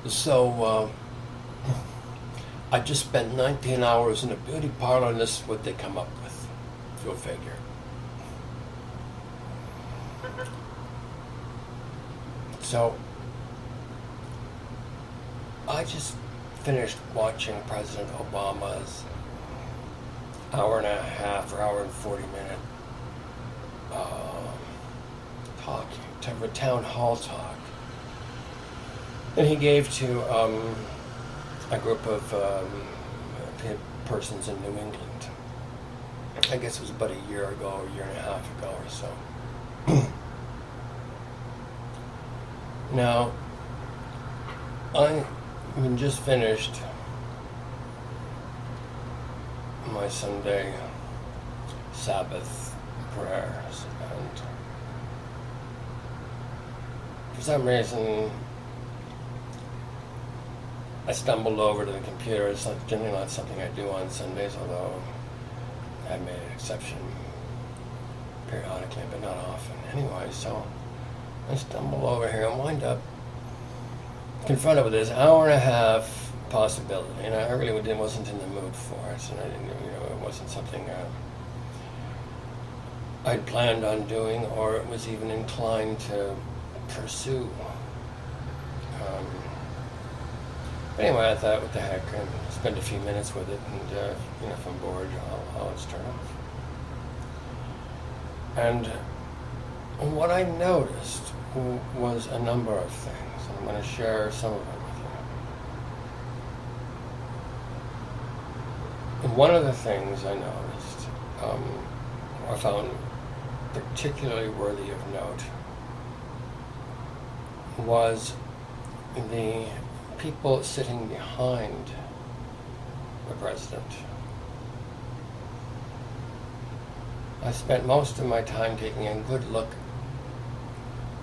So I just spent 19 hours in a beauty parlor, and this is what they come up with. Go figure. So I just finished watching President Obama's hour and a half or hour and 40-minute town hall talk. And he gave to a group of persons in New England. I guess it was about a year ago, or a year and a half ago or so. Now, I just finished my Sunday Sabbath prayers, and for some reason I stumbled over to the computer. It's generally not something I do on Sundays, although I've made an exception periodically, but not often. Anyway, so I stumbled over here and wind up confronted with this hour and a half possibility, and I really wasn't in the mood for it, and I didn't, it wasn't something I'd planned on doing, or it was even inclined to pursue. Anyway, I thought, what the heck, and spend a few minutes with it, and if I'm bored, I'll just turn off. And what I noticed was a number of things. I'm going to share some of them with you. And one of the things I noticed, I found particularly worthy of note, was the people sitting behind the president. I spent most of my time taking a good look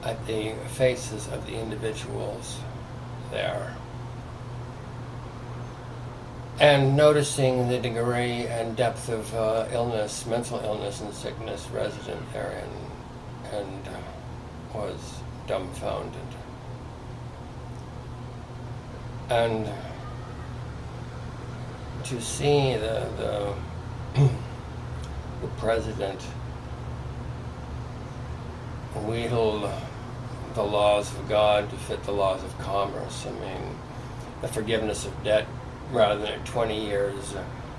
at the faces of the individuals there, and noticing the degree and depth of illness, mental illness and sickness resident there, and was dumbfounded. And to see the president wheedle the laws of God to fit the laws of commerce. I mean, the forgiveness of debt, rather than at 20 years,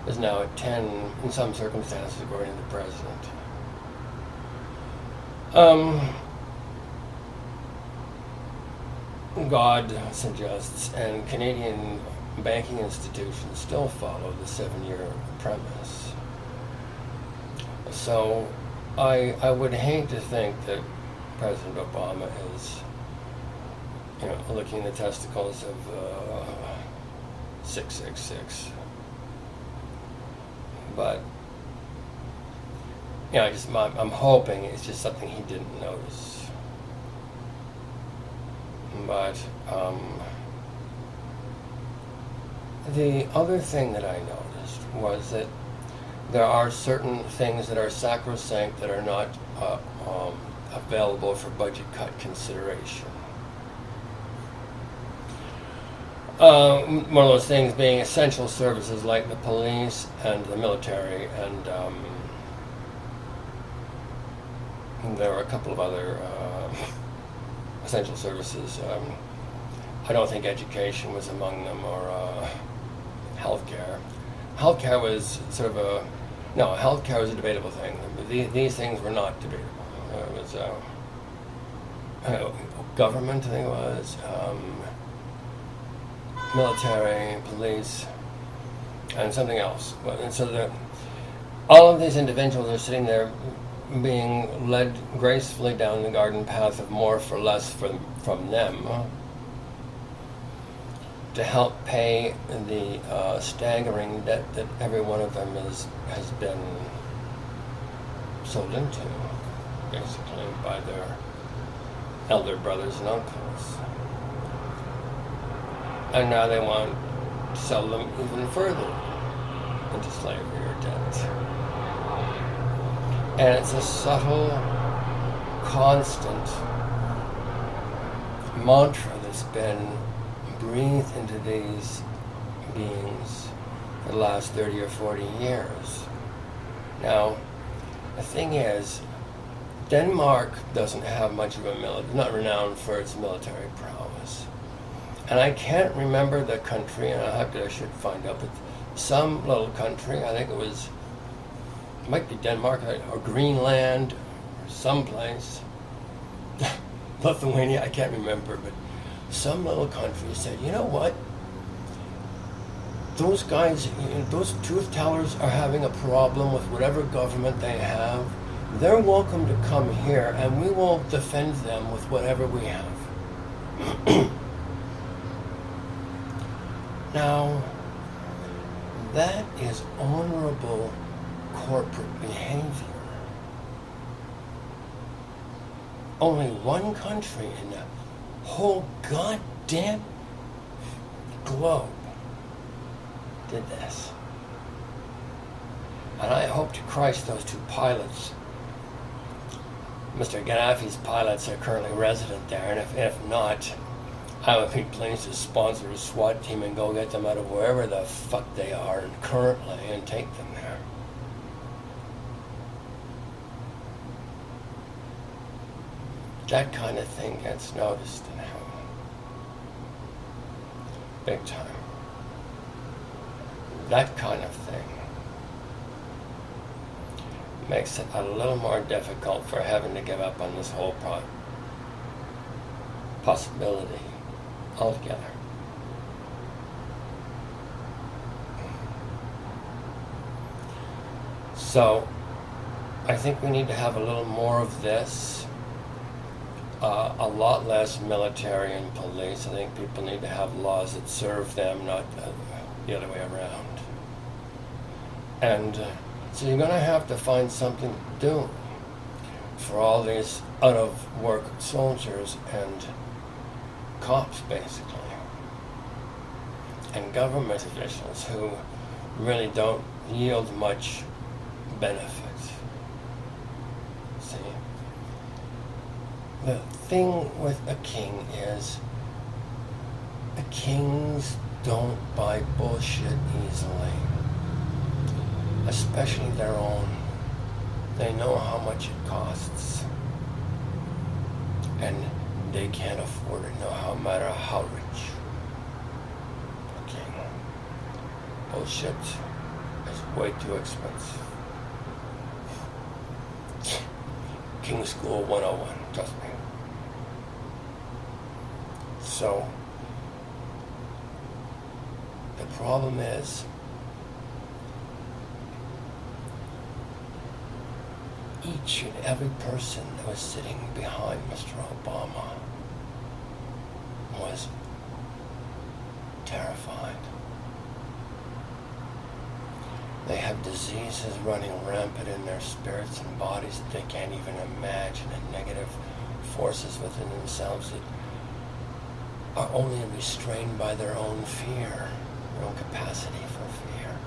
is now at 10 in some circumstances, according to the president. God suggests, and Canadian banking institutions still follow the 7-year premise. So I would hate to think that President Obama is, licking the testicles of 666. But, I'm hoping it's just something he didn't notice. But the other thing that I noticed was that there are certain things that are sacrosanct that are not available for budget cut consideration. One of those things being essential services like the police and the military, and there are a couple of other essential services. I don't think education was among them, or healthcare. Healthcare was sort of healthcare was a debatable thing. These things were not debatable. It was government, I think it was, military, police, and something else. And so all of these individuals are sitting there being led gracefully down the garden path of more for less from them, to help pay the staggering debt that every one of them has been sold into, basically, by their elder brothers and uncles. And now they want to sell them even further into slavery or debt. And it's a subtle, constant mantra that's been breathed into these beings for the last 30 or 40 years. Now, the thing is, Denmark doesn't have much of a military, not renowned for its military prowess. And I can't remember the country, and I should find out, but some little country, I think it might be Denmark or Greenland or someplace, Lithuania, I can't remember, but some little country said, you know what? Those guys, those truth tellers are having a problem with whatever government they have. They're welcome to come here, and we will defend them with whatever we have. Now, that is honorable corporate behavior. Only one country in the whole goddamn globe did this. And I hope to Christ those two pilots, Mr. Gaddafi's pilots, are currently resident there, and if not, I would be pleased to sponsor a SWAT team and go get them out of wherever the fuck they are currently and take them there. That kind of thing gets noticed in heaven. Big time. That kind of thing makes it a little more difficult for heaven to give up on this whole possibility altogether. So, I think we need to have a little more of this, a lot less military and police. I think people need to have laws that serve them, not the other way around. And so you're going to have to find something to do for all these out-of-work soldiers and cops, basically, and government officials who really don't yield much benefit. See, the thing with a king is the kings don't buy bullshit easily, especially their own. They know how much it costs, and they can't afford it, no matter how rich. Okay. Bullshit is way too expensive. King School 101, trust me. So, the problem is, each and every person that was sitting behind Mr. Obama was terrified. They have diseases running rampant in their spirits and bodies that they can't even imagine, and negative forces within themselves that are only restrained by their own fear, their own capacity for fear.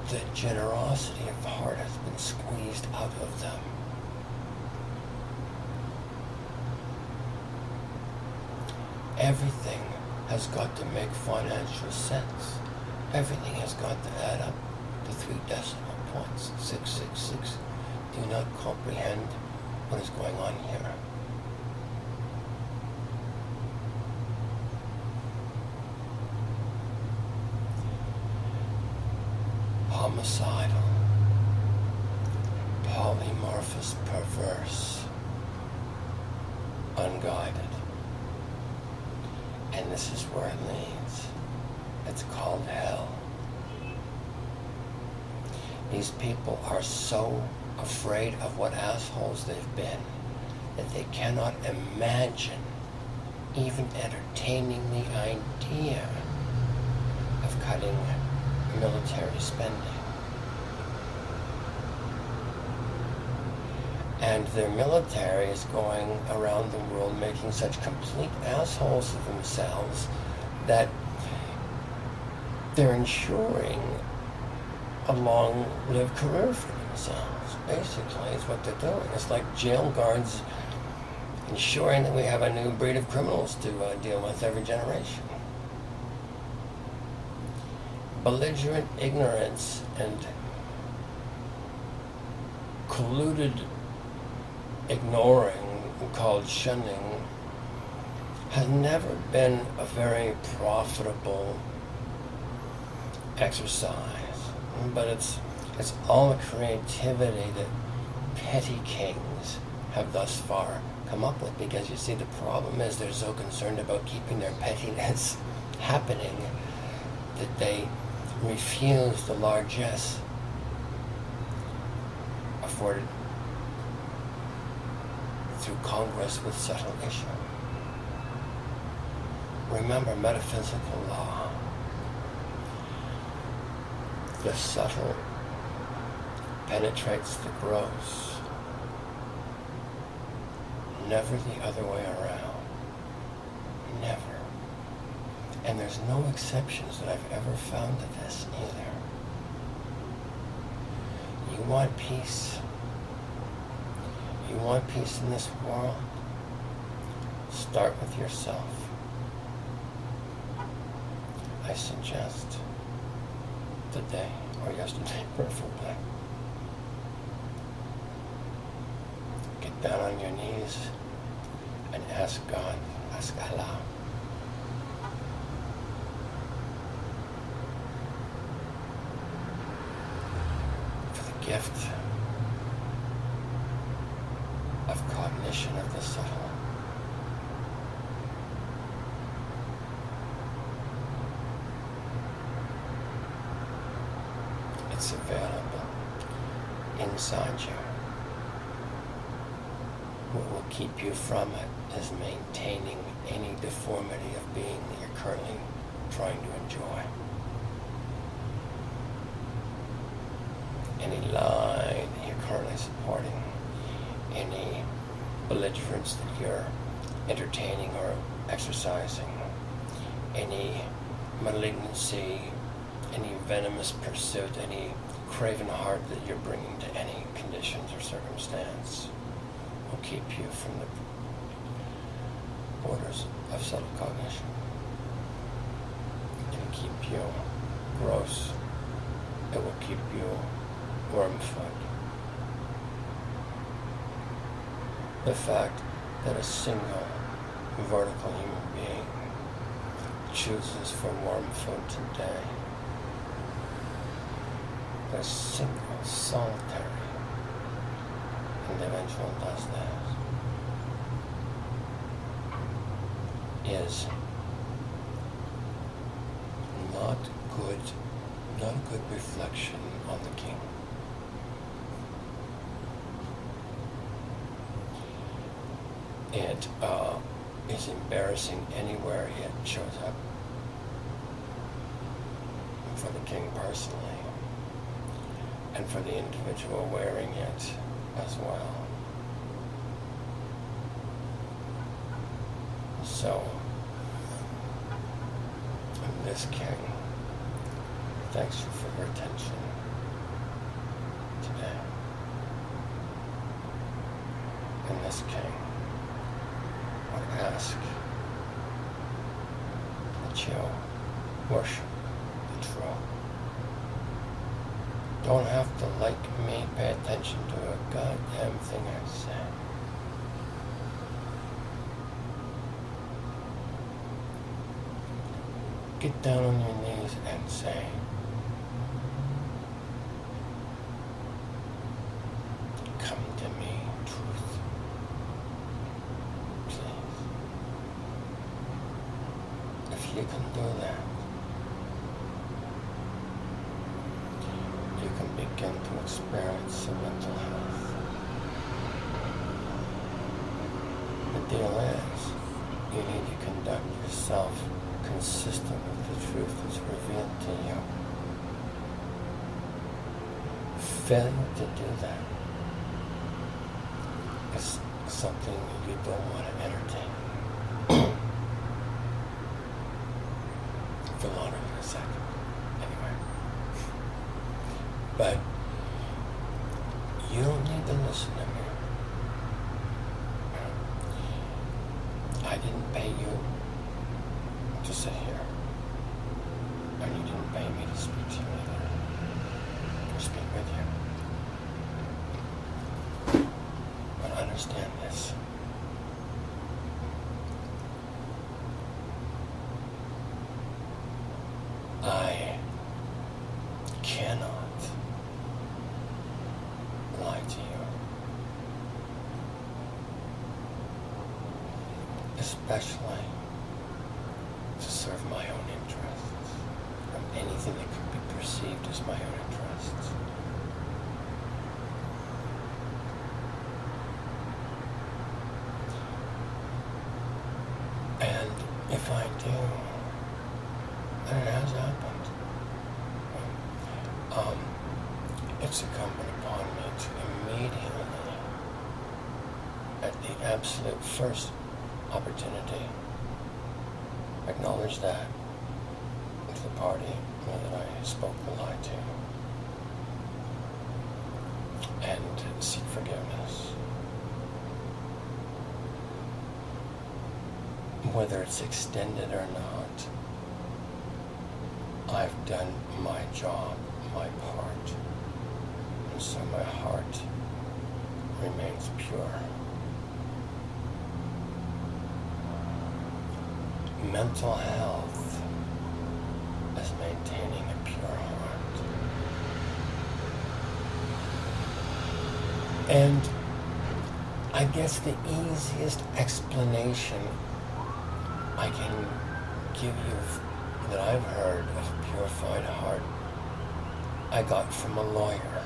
The generosity of the heart has been squeezed out of them. Everything has got to make financial sense. Everything has got to add up to 3 decimal points. 666. Do you not comprehend what is going on here? Homicidal, polymorphous, perverse, unguided. And this is where it leads. It's called hell. These people are so afraid of what assholes they've been that they cannot imagine even entertaining the idea of cutting military spending. And their military is going around the world making such complete assholes of themselves that they're ensuring a long-lived career for themselves, basically, is what they're doing. It's like jail guards, ensuring that we have a new breed of criminals to deal with every generation. Belligerent ignorance and colluded ignoring, called shunning, has never been a very profitable exercise. But it's all the creativity that petty kings have thus far come up with, because you see, the problem is they're so concerned about keeping their pettiness happening that they refuse the largesse afforded through Congress with subtle issue. Remember metaphysical law. The subtle penetrates the gross, never the other way around. Never. And there's no exceptions that I've ever found to this either. You want peace? You want peace in this world? Start with yourself. I suggest today, or yesterday preferably, get down on your knees and ask God, ask Allah, for the gift of cognition of the subtle. It's available inside you. What will keep you from it is maintaining any deformity of being that you're currently trying to enjoy. Any lie that you're currently supporting, any belligerence that you're entertaining or exercising, any malignancy, any venomous pursuit, any craven heart that you're bringing to any conditions or circumstance will keep you from the borders of subtle cognition. It will keep you gross. It will keep you wormfoot. The fact that a single vertical human being chooses for wormfoot today, a single solitary individual does that, is not a good reflection on the king. It is embarrassing anywhere it shows up for the king personally, and for the individual wearing it as well. So, this king thanks you for your attention today. And this king would ask that you worship the true. Don't have to like me, pay attention to a goddamn thing I say. Get down on your knees and say, come to me, truth. Please. If you can do that, you can begin to experience some mental health. The deal is, you need to conduct yourself consistent with the truth that's revealed to you. Failure to do that is something you don't want to entertain for longer than a second. Anyway. But you don't need to listen to me. I didn't pay you to sit here. And you didn't pay me to speak to you either. Or speak with you. But understand this. I cannot lie to you. Especially to serve my own interests, from anything that could be perceived as my own interests. And if I do, and it has happened, it's incumbent upon me to immediately, at the absolute first opportunity, acknowledge that to the party that I spoke the lie to, and seek forgiveness. Whether it's extended or not, I've done my job, my part, and so my heart remains pure. Mental health is maintaining a pure heart. And I guess the easiest explanation I can give you that I've heard of a purified heart, I got from a lawyer.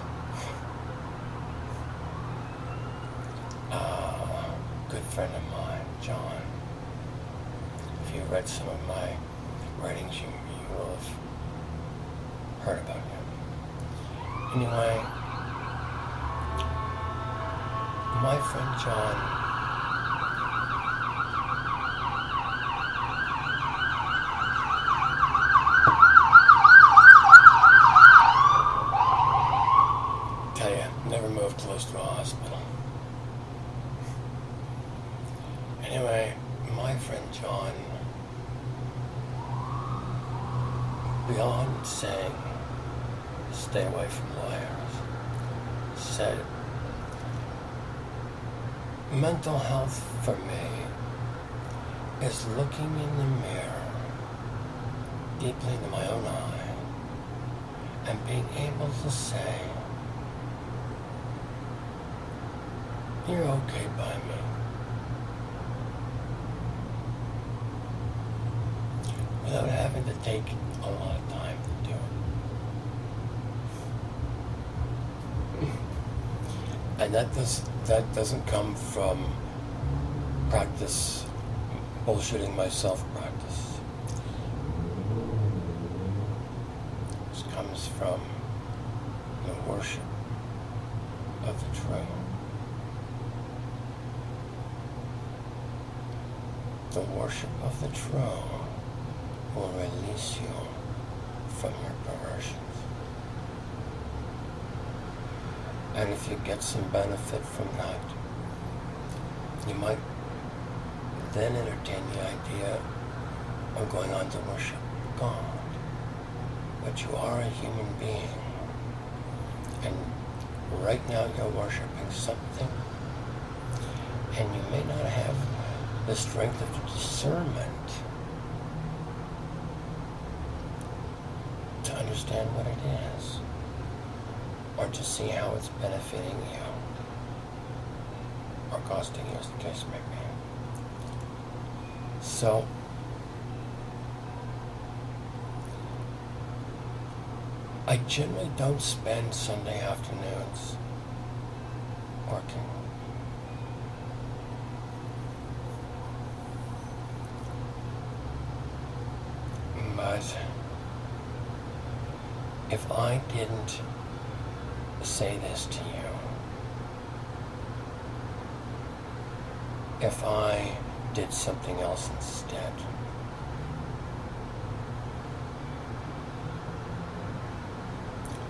A good friend of mine, John. If you read some of my writings, you will have heard about him. Anyway, my friend John never moved close to a hospital. Anyway, my friend John, beyond saying stay away from lawyers, said mental health for me is looking in the mirror deeply into my own eye and being able to say, you're okay by me. Without having to take a lot of time to do it. And that doesn't come from practice, bullshitting myself practice. This comes from the worship of the true. The worship of the true will release you from your perversions. And if you get some benefit from that, you might then entertain the idea of going on to worship God. But you are a human being. And right now you're worshiping something, and you may not have the strength of discernment to understand what it is, or to see how it's benefiting you, or costing you, as the case may be. So, I generally don't spend Sunday afternoons working. But if I didn't say this to you, if I did something else instead,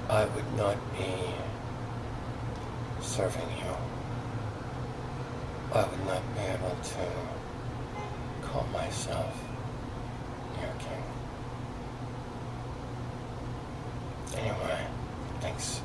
I would not be serving you. I would not be able to call myself your king. Anyway, thanks.